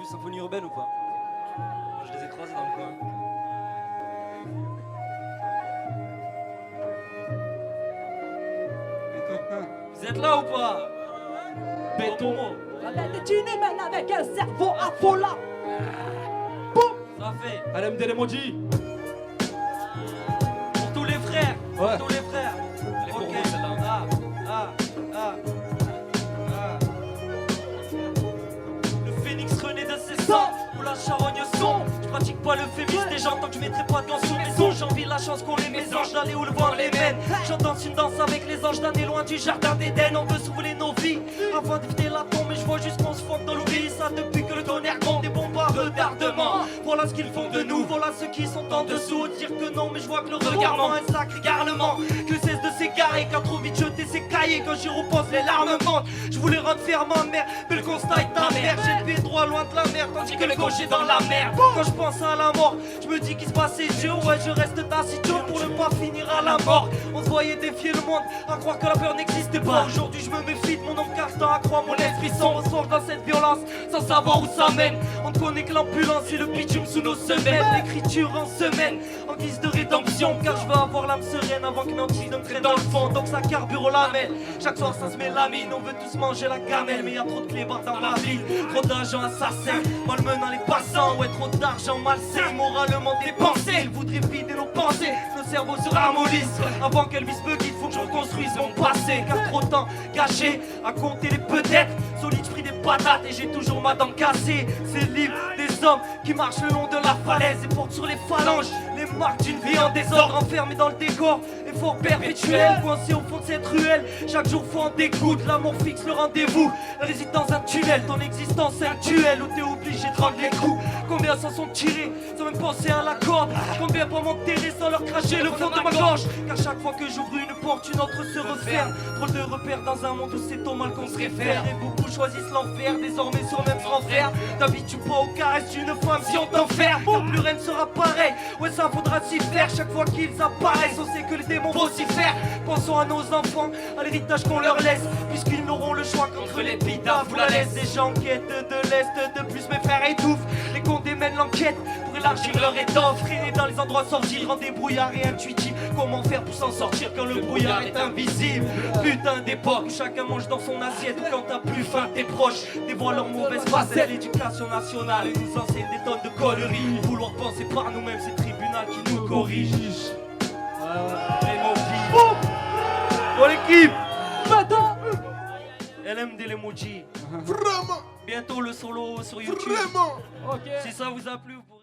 vu Symphonie Urbaine ou pas? Je les ai croisés dans le coin. Vous êtes là ou pas? Béton. La destinée mène avec un cerveau affolant. Boum. Ça fait. LMD l'emoji. Pour tous les frères. Ouais. Pour tous les frères. Elle est pour Ok. vous, celle-là. Le phénix renaît de ses cendres, où la charogne sombre. Je pratique pas le féminisme des gens tant que je mettrai pas de gants sous mes ongles. J'envie la chance qu'on les mésange, d'aller où le vent les mène. J'entends une danse avec les anges d'année loin du jardin d'Éden. On veut soulever nos vies avant d'éviter la tombe, mais je vois juste qu'on se fonde dans l'oubli. Ça depuis que le tonnerre gronde, des bombes à retardement. Voilà ce qu'ils font de nous, voilà ceux qui sont en dessous. Dire que non, mais je vois que le regard ment un sacré garnement. Que cesse de s'égarer, car trop vite jeter ses cahiers. Quand j'y repense, les larmes montent. Je voulais rendre fier ma mère, mais le constat est amer. J'ai le pied droit loin de la mer, tandis que le gauche est dans la merde. Quand je pense à la mort, je me dis qu'il se passait Dieu. Ouais, je reste taciturne pour ne pas finir à la mort. On se voyait défier le monde, à croire que la peur n'existait pas. Aujourd'hui, je me méfie de mon nom car à croire mon esprit sombre sombre dans cette violence, sans savoir où ça mène. On ne connaît que l'ambulance et le bitume sous nos semelles. L'écriture en semaine, en guise de rédemption. Car je veux avoir l'âme sereine avant que Nancy ne me traîne dans le fond. Donc ça carbure au lamelle. Chaque soir ça se met la mine, on veut tous manger la gamelle. Mais y a trop de clébards dans la ville, trop d'agents assassins, malmenant les passants. Ouais, trop d'argent malsain, moralement dépensé. Ils voudraient vider nos pensées, nos cerveaux se ramollissent. Avant qu'Elvis me guide, faut que je reconstruise mon passé. Car trop de temps gâché à compter les peut-être. Solide, je pris des patates et j'ai toujours ma dent cassée. C'est libre des hommes qui marchent le long de la falaise et portent sur les phalanges les marques d'une vie en désordre, enfermée dans le décor. Effort perpétuel, coincé au fond de cette ruelle. Chaque jour faut en découdre, l'amour fixe le rendez-vous. Elle réside dans un tunnel, ton existence est un duel où t'es obligé de rendre les coups. Combien s'en sont tirés sans même penser à la corde? Combien pour m'enterrer sans leur cracher le fond de ma gorge? Car chaque fois que j'ouvre une porte, une autre se referme. Drôle de repère dans un monde où c'est au mal qu'on se réfère. Et beaucoup choisissent l'enfer, désormais sur le même transfert. T'habitues pas aux caresses d'une femme si on t'enferme. Car plus rien ne sera pareil, ouais ça faudra s'y faire. Chaque fois qu'ils apparaissent, on sait que les démons vont s'y faire. Pensons à nos enfants, à l'héritage qu'on leur laisse, puisqu'ils n'auront le choix qu'entre l'épitaphe ou la laisse. Des gens quêtent de l'Est, de plus mes frères étouffent. Les cons démènent l'enquête pour élargir leur étoffe. Traîner dans les endroits sortis, rend des brouillards et intuitifs. Comment faire pour s'en sortir quand le brouillard est invisible? Putain d'époque où chacun mange dans son assiette, où quand t'as plus faim tes proches dévoilent leurs mauvaises facettes. L'éducation nationale nous enseigne des tonnes de conneries. Vouloir penser par nous-mêmes, c'est le tribunal qui nous corrige. Pour l'équipe LMD l'emoji. Vraiment, Bientôt le solo sur YouTube. vraiment. Ok. Si ça vous a plu, vous